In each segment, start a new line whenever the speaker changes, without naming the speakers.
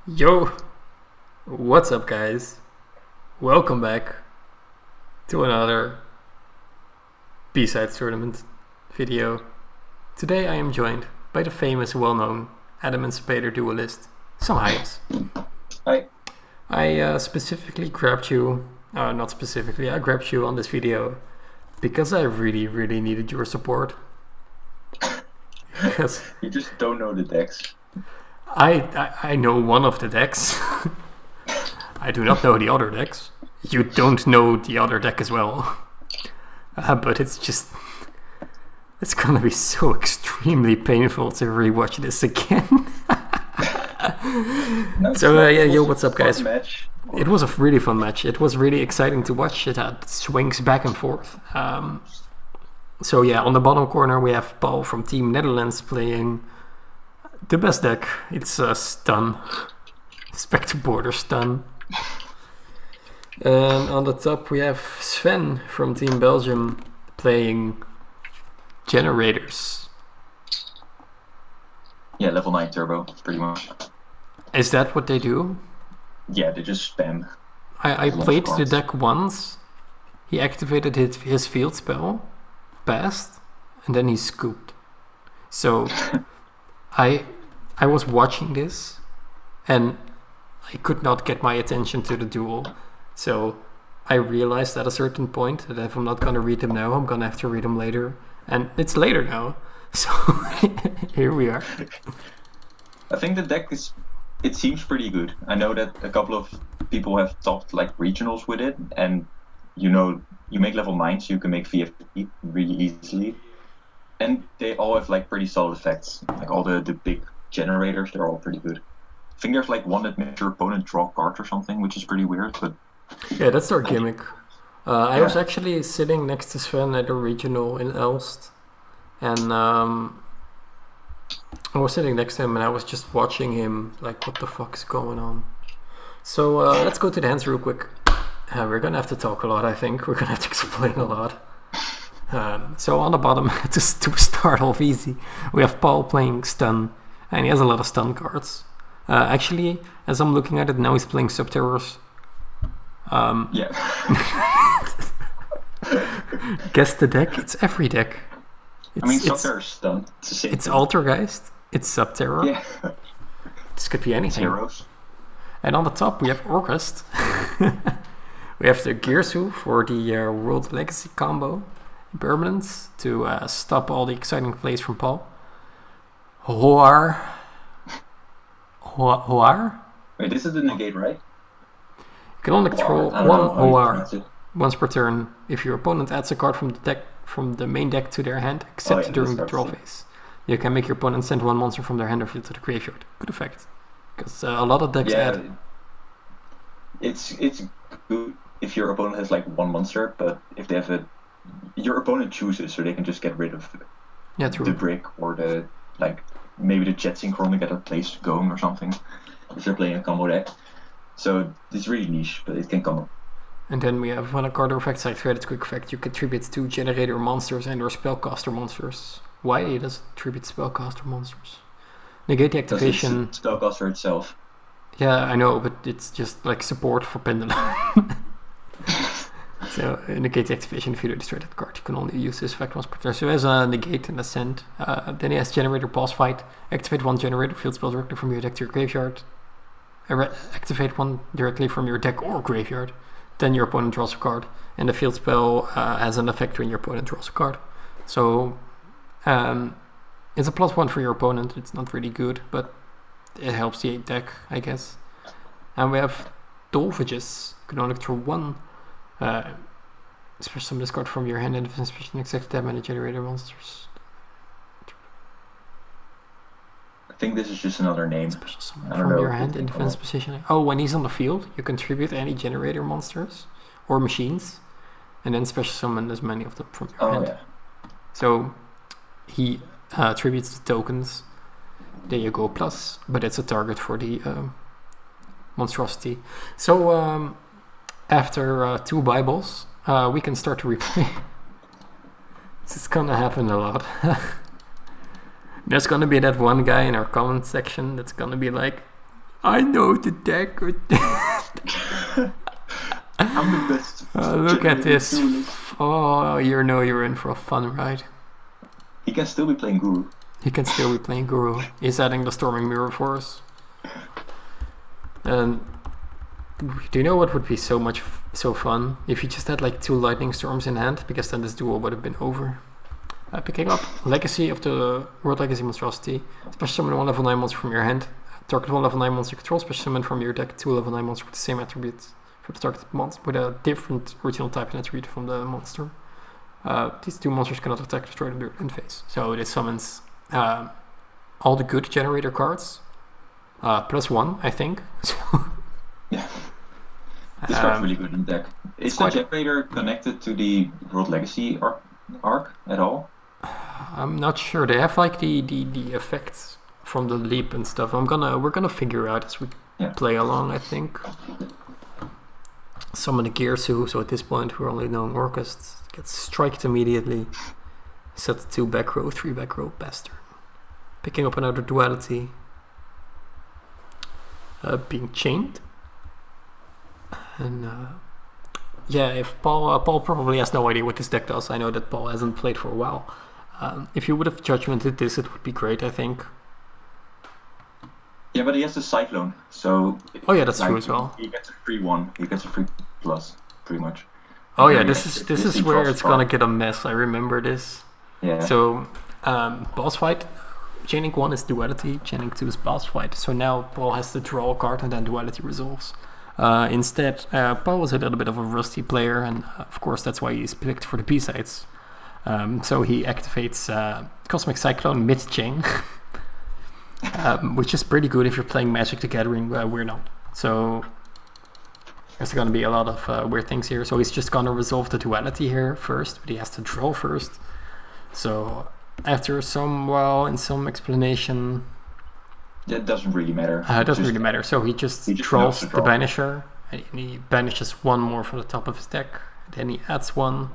Yo, what's up, guys? Welcome back to another B-Sides tournament video. Today I am joined by the famous, well-known Adam and Spader duelist, Sam Hayes.
Hi.
I specifically grabbed you, not specifically, I grabbed you on this video because I really needed your support. Because
You just don't know the decks.
I know one of the decks. I do not know the other decks. You don't know the other deck as well. But it's gonna be so extremely painful to rewatch this again. Yo, what's up, guys?
Match.
It was a really fun match. It was really exciting to watch. It had swings back and forth. On the bottom corner we have Paul from Team Netherlands playing the best deck. It's Stun. Spectre Border Stun. And on the top we have Sven from Team Belgium playing Generators.
Yeah, level 9 turbo, pretty much.
Is that what they do?
Yeah, they just spam.
I played the
cards.
deck once. He activated his field spell, passed, and then he scooped. So I was watching this, and I could not get my attention to the duel. So I realized at a certain point that if I'm not gonna read them now, I'm gonna have to read them later. And it's later now. So here we are.
I think the deck it seems pretty good. I know that a couple of people have topped like regionals with it, and you make level 9 so you can make VFP really easily. And they all have like pretty solid effects. Like all the big generators, they're all pretty good. I think there's like one that makes your opponent draw cards or something, which is pretty weird, but
Yeah, that's their gimmick. I was actually sitting next to Sven at a regional in Elst, and I was sitting next to him and I was just watching him like, what the fuck is going on? So let's go to the hands real quick. We're gonna have to talk a lot, I think. We're gonna have to explain a lot. So on the bottom, to start off easy, we have Paul playing Stun, and he has a lot of stun cards. Actually, as I'm looking at it now, he's playing Subterrors.
yeah.
Guess the deck? It's every deck. It's
Subterror stun. It's the same
it's
thing.
Altergeist. It's Subterror.
Yeah.
This could be anything.
Heroes.
And on the top we have Orcust. We have the Gearsu for the World Legacy combo. Permanence to stop all the exciting plays from Paul. Hoar.
Wait, this is the negate, right?
You can only control
I don't
one
know how you
Hoar
pronounce it.
once per turn if your opponent adds a card from the main deck to their hand, except
yeah,
during the
this
draw
starts
phase. You can make your opponent send one monster from their hand or field to the graveyard. Good effect. Because a lot of decks
Yeah,
add.
it's good if your opponent has like one monster, but if they have your opponent chooses, so they can just get rid of
Yeah,
the
true.
brick or the like maybe the jet synchron to get a place going or something. If they're playing a combo deck, so it's really niche, but it can come up.
And then we have when a card or effect activated quick effect, you contribute to generator monsters and or spellcaster monsters. Why does it tribute spellcaster monsters? Negate the
Because it's
activation.
spellcaster itself.
Yeah, I know, but it's just like support for Pendulum. So negate the activation if you destroy that card. You can only use this effect once per turn. So he has a negate and ascend. Then he has generator boss fight. Activate one generator field spell directly from your deck to your graveyard. Activate one directly from your deck or graveyard. Then your opponent draws a card. And the field spell has an effect when your opponent draws a card. So it's a +1 for your opponent. It's not really good, but it helps the deck, I guess. And we have Dolphages. You can only control one. Special summon this card from your hand and defense position except damage and generator monsters.
I think this is just another name.
Special summon
I don't
from
know
your
if
hand
it
in
can come
defense
up.
position. Oh, when he's on the field, you contribute any generator monsters or machines, and then special summon as many of them from your
Oh
hand.
yeah.
So he attributes the tokens. There you go, plus, but it's a target for the monstrosity. So after 2 Bibles, we can start to replay. This is gonna happen a lot. There's gonna be that one guy in our comment section that's gonna be like, I know the deck.
I'm the best.
Look at this.
duelist.
Oh, you know you're in for a fun ride.
He can still be playing Guru.
He can still be playing Guru. He's adding the Storming Mirror for us. And do you know what would be so fun? If you just had like 2 Lightning Storms in hand, because then this duel would have been over. Picking up Legacy of the World Legacy Monstrosity. Special summon 1 level 9 monster from your hand. Target 1 level 9 monster you control. Special summon from your deck 2 level 9 monster with the same attributes for the target monster with a different original type and attribute from the monster. These 2 monsters cannot attack, destroy the end phase. So this summons all the good generator cards. +1, I think. So
Yeah. This card's really good in the deck. Is the generator connected to the World Legacy arc at all?
I'm not sure. They have like the effects from the leap and stuff. We're gonna figure out as we play along, I think. Summon the Gearsu, so at this point we're only knowing Orcust. Gets striked immediately. Set 2 back row, 3 back row, bastard. Picking up another duality. Being chained. And if Paul probably has no idea what this deck does. I know that Paul hasn't played for a while. If you would have judgmented this, it would be great, I think.
Yeah, but he has the Cyclone, so...
Oh yeah, that's true as well.
He gets a free 1, he gets a free plus, pretty much.
Oh yeah, this is where it's gonna get a mess, I remember this.
Yeah.
So, boss fight, chaining 1 is duality, chaining 2 is boss fight. So now Paul has to draw a card and then duality resolves. Instead, Paul was a little bit of a rusty player, and of course that's why he's picked for the B-sides. So he activates Cosmic Cyclone mid-chain, which is pretty good if you're playing Magic the Gathering. We're not. So there's going to be a lot of weird things here. So he's just going to resolve the duality here first, but he has to draw first. So after some explanation...
It doesn't really matter.
It doesn't really matter. So he just draws the Banisher, and he banishes 1 more from the top of his deck. Then he adds 1.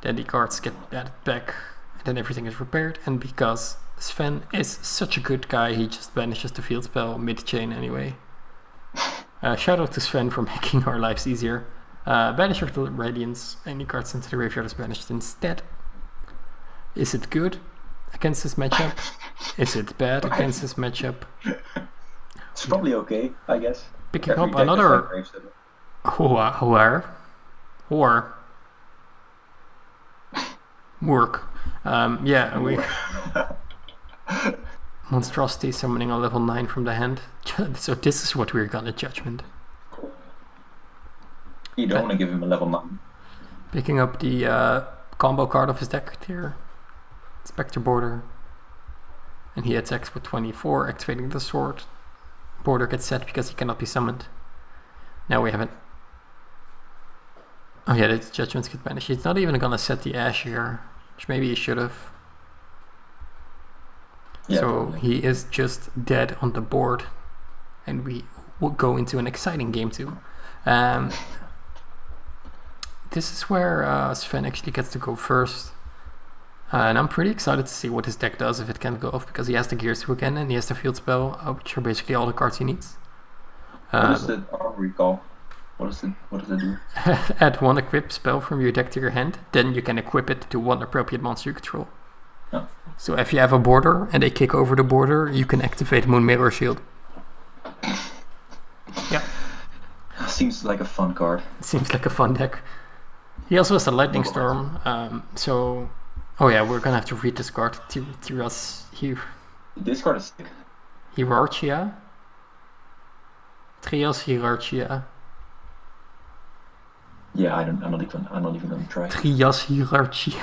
Then the cards get added back, and then everything is repaired. And because Sven is such a good guy, he just banishes the field spell mid-chain anyway. Shout out to Sven for making our lives easier. Banisher to Radiance. Any cards into the graveyard is banished instead. Is it good against this matchup? Is it bad against this matchup?
It's probably okay, I guess.
Picking up another Hoar. Work. We Monstrosity summoning a level 9 from the hand. So this is what we're gonna judgment.
You don't want to give him a level 9.
Picking up the combo card of his deck here. Spectre Border. And he attacks with 24, activating the sword. Border gets set because he cannot be summoned. Now we haven't. Oh yeah, the judgments get banished. He's not even gonna set the Ash here, which maybe he should have. Yeah, so probably. He is just dead on the board, and we will go into an exciting game too. This is where Sven actually gets to go first. And I'm pretty excited to see what his deck does if it can go off, because he has the Gears 2 again and he has the field spell, which are basically all the cards he needs.
What is the armory call? What does it do?
Add 1 equip spell from your deck to your hand, then you can equip it to 1 appropriate monster you control.
Oh.
So if you have a border and they kick over the border, you can activate Moon Mirror Shield. Yeah.
Seems like a fun card.
Seems like a fun deck. He also has a Lightning Storm, oh yeah, we're gonna have to read this card. Tiras here.
This card is sick.
Hierarchia. Trias Hierarchia.
Yeah, I'm not even gonna try.
Trias Hierarchia.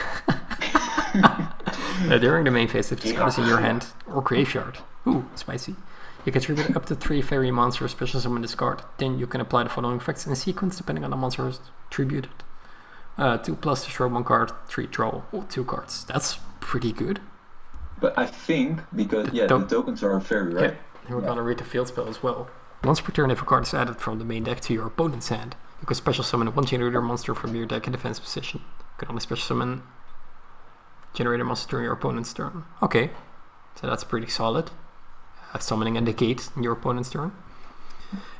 During the main phase, if this card is in your hand or graveyard, ooh, spicy, you can tribute up to 3 fairy monsters, special summon this card. Then you can apply the following effects in sequence depending on the monsters tributed. 2 plus destroy 1 card, 3 draw 2 cards. That's pretty good.
But I think because the tokens are fairy, right?
Yeah, we're gonna read the field spell as well. Once per turn, if a card is added from the main deck to your opponent's hand, you can special summon 1 generator monster from your deck in defense position. You can only special summon generator monster during your opponent's turn. Okay, so that's pretty solid. summoning a negate in your opponent's turn.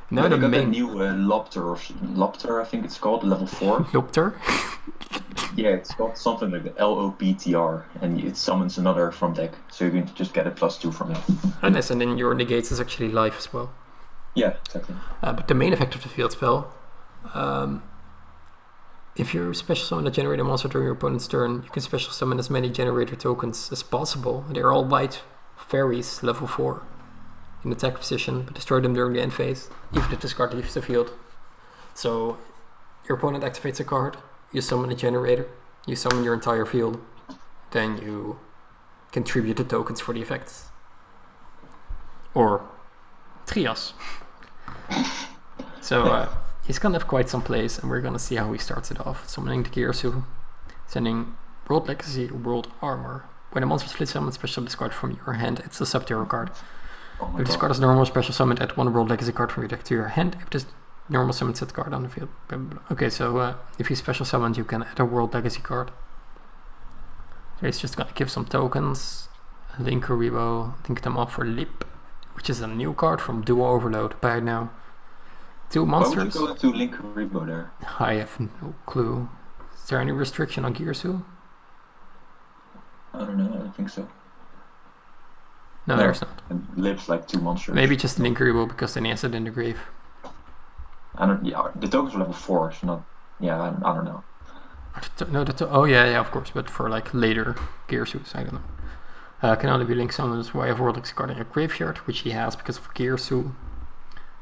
Now
Now
the
they got that
main
new Lopter, I think it's called, level 4.
Lopter.
Yeah, it's got something like LOPTR, and it summons another from deck, so you can just get a +2 from it.
And nice, and then your negates is actually live as well.
Yeah, exactly.
But the main effect of the field spell, if you special summon a generator monster during your opponent's turn, you can special summon as many generator tokens as possible. They're all white fairies, level 4, in attack position, but destroy them during the end phase, even if this card leaves the field. So your opponent activates a card, you summon a generator, you summon your entire field, then you contribute the tokens for the effects. Or trias. So he's gonna have quite some plays, and we're gonna see how he starts it off. Summoning the Girsu, sending World Legacy, World Armor. When a monster split summon special discard from your hand, it's a sub-zero card. If this card is normal special summon, add 1 World Legacy card from your deck to your hand. If this normal summon set card on the field. Okay, so if you special summon, you can add a World Legacy card. So he's just gonna give some tokens. Linkuribo, link them up for Lip, which is a new card from Duo Overload. Buy it now. 2 monsters.
Why would you go into Linkuribo there?
I have no clue. Is there any restriction on Girsu?
I don't know, I don't think so.
No, there's not.
And Lip's like 2 monsters.
Maybe just Linkuribo because then he has it in the grave.
I don't. Yeah, the tokens are level 4, so not. Yeah, I don't know.
No, oh yeah, of course, but for like later Girsus, I don't know. Can only be link summoned while you have World Legacy card in your graveyard, which he has because of Girsu.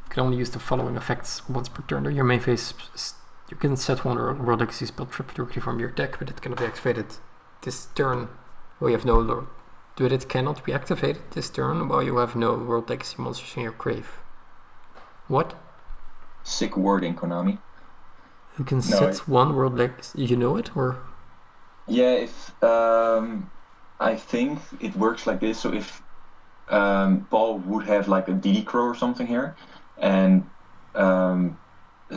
Can only use the following effects once per turn. During your main phase, you can set 1 World Legacy spell trip directly from your deck, but it cannot be activated this turn while you have no Lord. But it cannot be activated this turn while you have no World Legacy monsters in your grave. What?
Sick wording, Konami.
You can set 1 World Legacy. You know it, or?
Yeah, if I think it works like this. So if Paul would have like a DD Crow or something here, and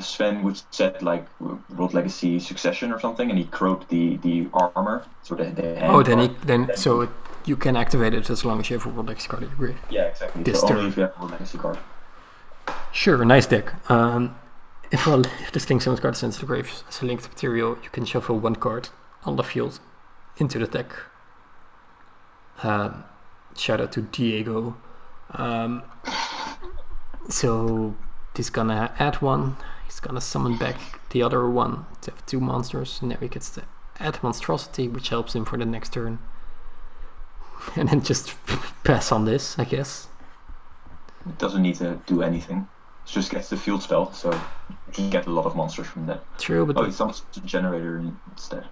Sven would set like World Legacy Succession or something, and he crowed the armor, so the hand.
So you can activate it as long as you have a World Legacy card in your grave.
Yeah, exactly.
This
so
turn.
only if you have a World Legacy card.
Sure, nice deck. If this link summons card sends to the grave as a linked material, you can shuffle 1 card on the field into the deck. Shout out to Diego. So he's gonna add 1. He's gonna summon back the other 1 to have 2 monsters, and now he gets to add Monstrosity, which helps him for the next turn. And then just pass on this, I guess.
It doesn't need to do anything. It just gets the field spell, so you can get a lot of monsters from that.
True, but
he summons the generator instead.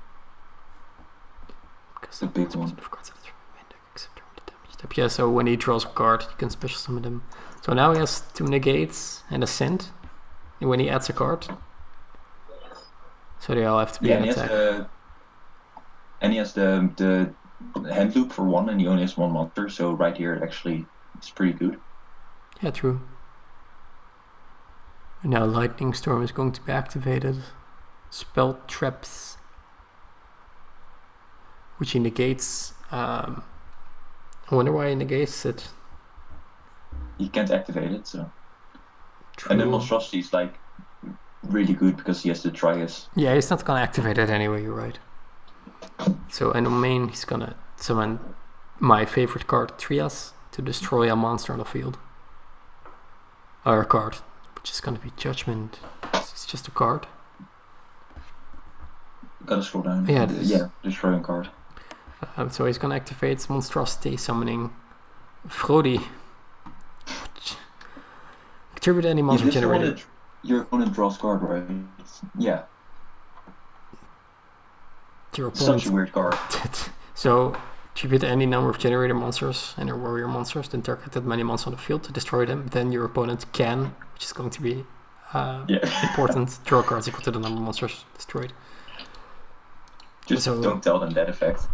Because
the big one.
Yeah, so when he draws a card, you can special summon them. So now he has 2 negates and a send. And when he adds a card, so they all have to be in attack.
And he has the hand loop for 1, and he only has 1 monster. So right here, actually, it's pretty good.
Yeah, true. And now Lightning Storm is going to be activated. Spell Traps, which he negates. I wonder why he negates it.
He can't activate it, so.
True.
And then Monstrosity is like really good because he has the Trias.
Yeah, he's not gonna activate it anyway, you're right. So in the main, he's gonna summon my favorite card, Trias, to destroy a monster on the field. Or a card, which is gonna be Judgment. It's just a card.
Gotta scroll down.
Yeah,
destroying card.
So he's gonna activate Monstrosity, summoning Frodi. Contribute any monster generator.
Your opponent draws card, right? Yeah.
Your opponent.
Such a weird card.
So tribute any number of generator monsters and their warrior monsters, then target that many monsters on the field to destroy them. Then your opponent can, which is going to be important, draw cards equal to the number of monsters destroyed.
Just don't tell them that effect.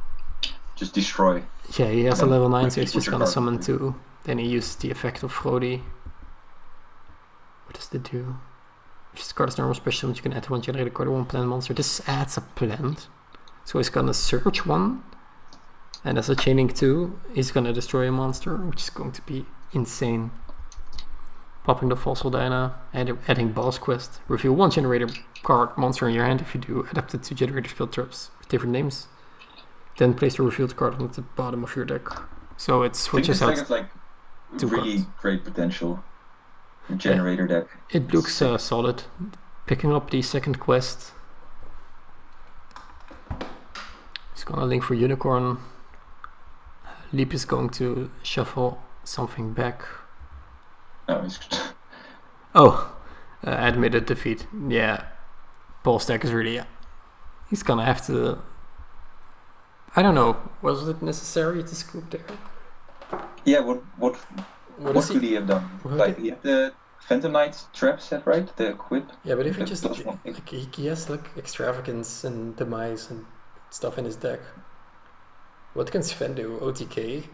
Just destroy.
Yeah, he has a level 9, so he's just gonna summon 2. Then he uses the effect of Frodi. What does it do? If this card is normal special, you can add 1 generator card or 1 plant monster. This adds a plant. So he's gonna search 1. And as a chaining 2, he's gonna destroy a monster, which is going to be insane. Popping the Fossil Dyna, adding Boss Quest. Reveal one generator card monster in your hand. If you do, adapt it to Generaiders field traps with different names. Then place the revealed card on the bottom of your deck. So it switches out.
It's like really
cards.
great potential. Generator deck.
It looks solid. Picking up the second quest. He's gonna link for Unicorn. Leap is going to shuffle something back.
No, he's
Admitted defeat. Yeah, Paul's deck is really. He's gonna have to. I don't know. Was it necessary to scoop there?
Yeah. What could he have done? Like he had the Phantom Knight trap set, right? The equip.
Yeah, but if he just he has like extravagance and demise and stuff in his deck. What can Sven do? OTK?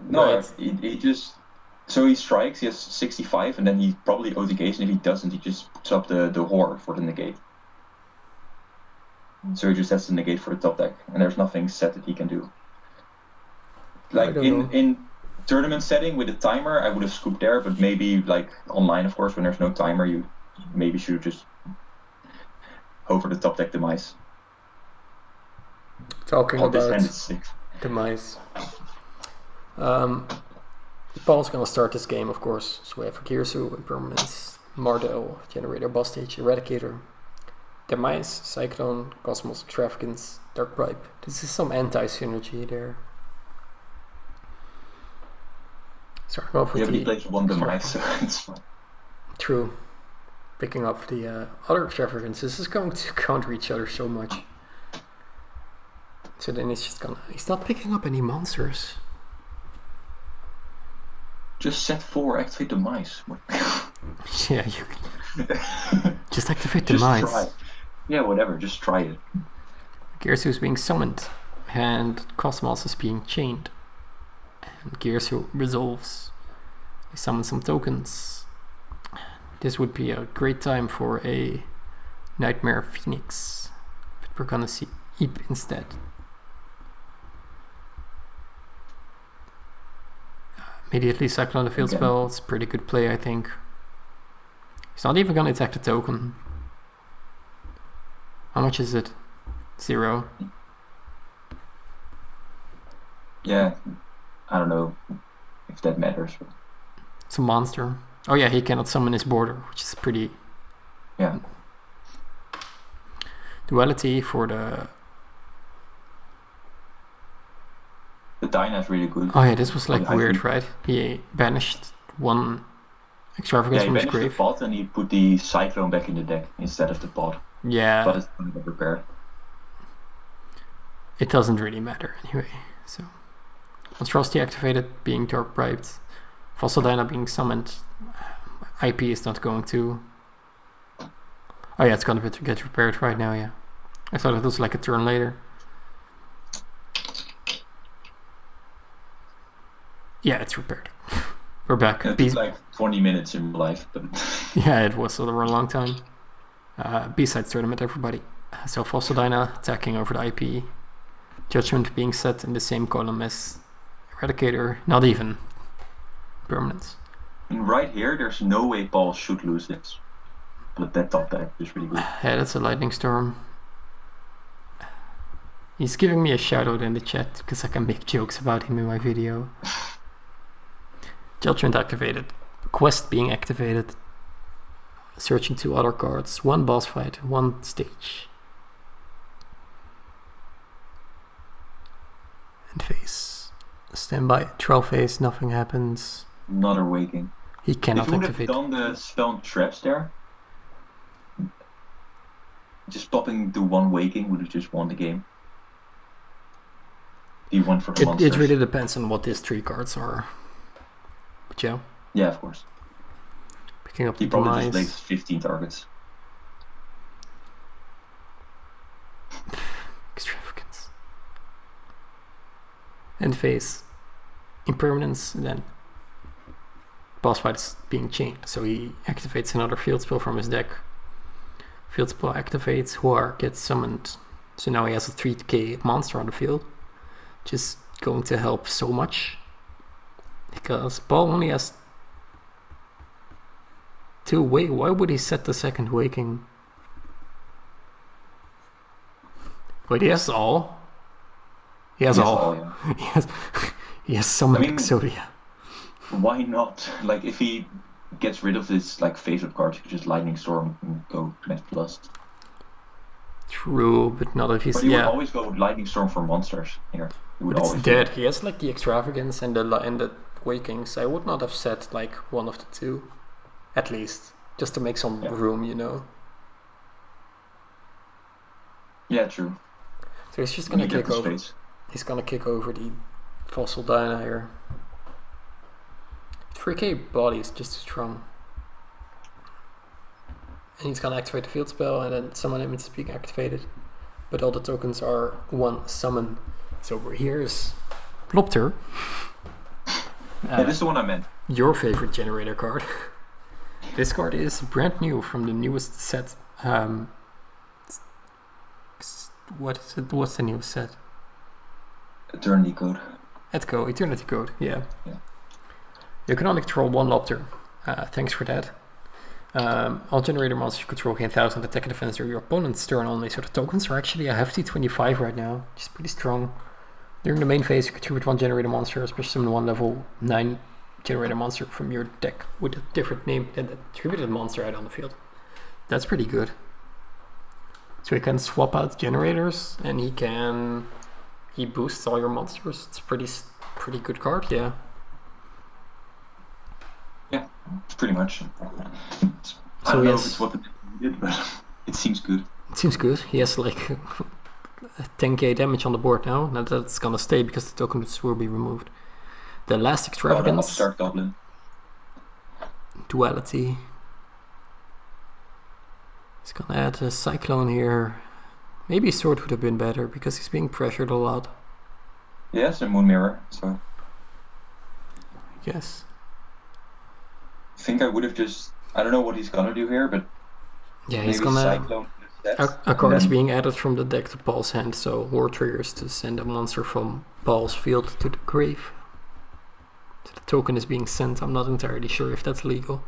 No,
Right.
he just. So he strikes, he has 65, and then he probably OTKs, and if he doesn't, he just puts up the whore for the negate. So he just has to negate for the top deck, and there's nothing set that he can do. Like in tournament setting with a timer, I would have scooped there, but maybe like online, of course, when there's no timer, you maybe should just hover the top deck demise.
Talking
this hand
about
is sick.
demise. Paul's gonna start this game, of course. So we have Girsu, Impermanence, Mardell, Generator, Boss Stage, Eradicator, Demise, Cyclone, Cosmos, Extravagance, Dark Bribe. This is some anti-synergy there. Starting off with
but he plays one demise, so it's fine.
True. Picking up the other Extravagances. This is going to counter each other so much. So then it's just gonna. He's not picking up any monsters.
Just set 4, activate demise.
Yeah, you can. Just activate
Just
demise.
try. Yeah, whatever, just try it.
Girsu is being summoned, and Cosmos is being chained. And Girsu resolves. They summon some tokens. This would be a great time for a Nightmare Phoenix, but we're gonna see Eep instead. Immediately Cyclone the field spell. It's a pretty good play, I think. He's not even gonna attack the token. How much is it? 0.
Yeah, I don't know if that matters.
It's a monster. Oh yeah, he cannot summon his border, which is pretty.
Yeah.
Duality for the.
The Dyna is really good.
Oh yeah, this was like
I
weird,
think-
right? He banished one Extravagance
Yeah, he
from his
banished the
grave.
pot and he put the Cyclone back in the deck instead of the pot.
Yeah,
But it's kind of prepared.
it doesn't really matter anyway. So, Monstrosity activated, being Dark Bribed. Fossil Dyna being summoned. IP is not going to. Oh yeah, it's gonna get repaired right now. Yeah, I thought it was like a turn later. Yeah, it's repaired. We're back.
It took like 20 minutes in life, but
Yeah, it was over a long time. B-sides tournament, everybody. So Fossil Dyna attacking over the IP. Judgment being set in the same column as Eradicator. Not even. Permanence.
and right here, there's no way Paul should lose this. But that top deck is really good.
Yeah, that's a lightning storm. He's giving me a shout out in the chat because I can make jokes about him in my video. Judgment activated. Quest being activated. Searching 2 other cards. 1 boss fight, 1 stage. End phase. Standby. Trial phase, nothing happens.
Another waking.
He cannot
If you would have
activate.
done the spell and traps there, just popping to 1 waking would have just won the game. He went for the
It
monsters.
really depends on what his 3 cards are. But yeah,
Yeah, of course.
picking up
He
the
probably just
demise.
lays 15 targets.
Extravagance. End phase. Impermanence, and then boss fight is being chained. So he activates another field spell from his deck. Field spell activates, Huar gets summoned. So now he has a 3k monster on the field. Just going to help so much. Because Paul only has 2 wake. Why would he set the second waking? Wait, he has all? He has all.
Yeah.
he has summoned
I mean,
Exodia.
Why not? Like, if he gets rid of this like favorite card, he could just Lightning Storm and go Net Plus.
True, but not if he's...
But he would always go Lightning Storm for monsters here.
But it's dead. He has like the Extravagance and the Wakings. I would not have set like one of the two. At least. Just to make some room, you know?
Yeah, true.
So he's just gonna kick over. He's gonna kick over the Fossil Dyna here. 3k body is just too strong. And he's gonna activate the field spell and then summon him, it's being activated. But all the tokens are one summon. So here's Lopter.
Yeah, this is the one I meant.
Your favorite generator card. This card is brand new from the newest set. What is it? What's the newest set?
Eternity Code.
Eternity Code, yeah. You can only control one Lopter. Thanks for that. All generator monsters you control gain 1000 attack and defense during your opponent's turn only, so the tokens are actually a hefty 25 right now, which is pretty strong. During the main phase, you contribute 1 generator monster, especially summon 1 level 9 generator monster from your deck with a different name than the attributed monster out on the field. That's pretty good. So he can swap out generators and he boosts all your monsters. It's a pretty good card, yeah.
Yeah, pretty much. I don't know if it's what the did, but it seems good.
It seems good. He has like 10k damage on the board now. Now that's gonna stay because the tokens will be removed. The last Extravagance.
The Upstart Goblin.
Duality. He's gonna add a Cyclone here. Maybe Sword would have been better because he's being pressured a lot.
Yes, and Moon Mirror, so.
Yes.
I think I would have just... I don't know what he's gonna do here, but...
Yeah, he's gonna...
Cyclone
a card is being added from the deck to Paul's hand, so war triggers to send a monster from Paul's field to the grave. So the token is being sent. I'm not entirely sure if that's legal.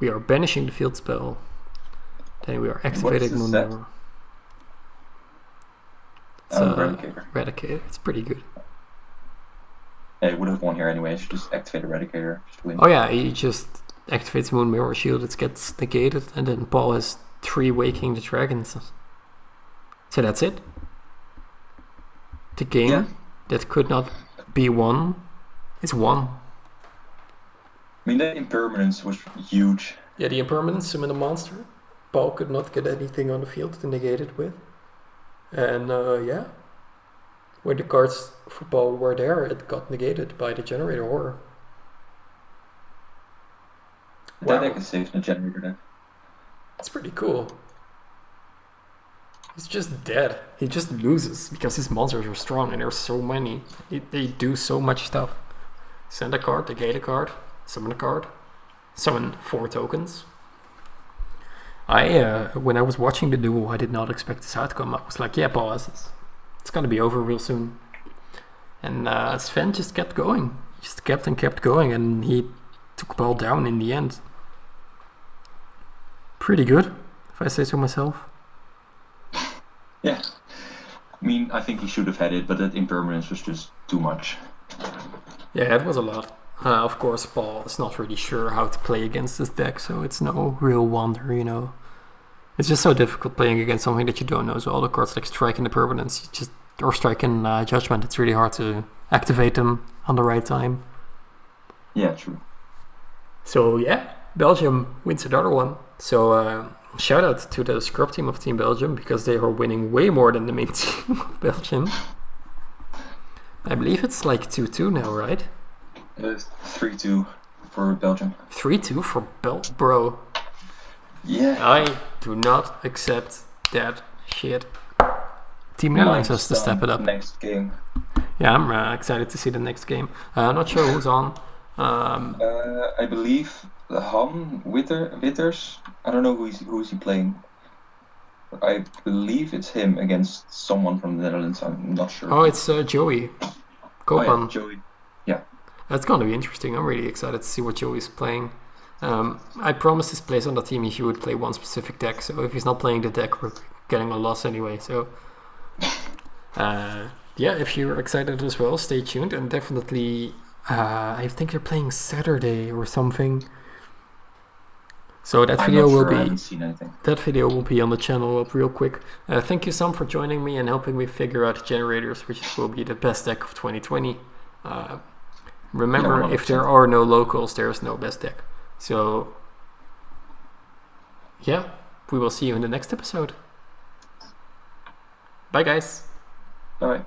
We are banishing the field spell. Then we are activating Moon Mirror. It's Eradicator. It's pretty good.
Yeah, he would have won here anyway. I should just activate Eradicator just to win.
Oh yeah, he just activates Moon Mirror Shield. It gets negated, and then Paul has 3 Waking the Dragons. So that's it. The game that could not be won is won.
I mean, that Impermanence was huge.
Yeah, the Impermanence summon a monster. Paul could not get anything on the field to negate it with. And yeah, when the cards for Paul were there, it got negated by the Generator Horror.
That deck is safe in the Generator deck.
It's pretty cool. He's just dead. He just loses because his monsters are strong and there's so many. They do so much stuff. Send a card, negate a card, summon a card, summon 4 tokens. When I was watching the duel, I did not expect this outcome. I was like, yeah, Paul has this. It's gonna be over real soon. And Sven just kept going. He just kept and kept going, and he took Paul down in the end. Pretty good, if I say so myself.
Yeah. I mean, I think he should have had it, but that Impermanence was just too much.
Yeah, it was a lot. Of course, Paul is not really sure how to play against this deck, so it's no real wonder, you know. It's just so difficult playing against something that you don't know. So all the cards like Strike and Impermanence, or Strike and Judgment, it's really hard to activate them on the right time.
Yeah, true.
So yeah, Belgium wins another one. So shout out to the scrub team of Team Belgium, because they are winning way more than the main team of Belgium. I believe it's like 2-2 now, right?
It's 3-2 for Belgium.
3-2 for Bro.
Yeah.
I do not accept that shit. Team Netherlands has to step it up.
Next game.
Yeah, I'm excited to see the next game. Not sure who's on.
I believe the Han Witters. I don't know who is he playing. I believe it's him against someone from the Netherlands. I'm not sure.
Oh, it's Joey. Koopman.
Oh, yeah, Joey. Yeah.
That's going to be interesting. I'm really excited to see what Joey's playing. I promised his place on the team he would play one specific deck, so if he's not playing the deck, we're getting a loss anyway. So, yeah, if you're excited as well, stay tuned and definitely. I think they're playing Saturday or something. So that video will be. I haven't seen anything. That video will be on the channel up real quick. Thank you, Sam, for joining me and helping me figure out Generators, which will be the best deck of 2020. Remember, if there are no locals, there is no best deck. So, yeah, we will see you in the next episode. Bye, guys.
Bye.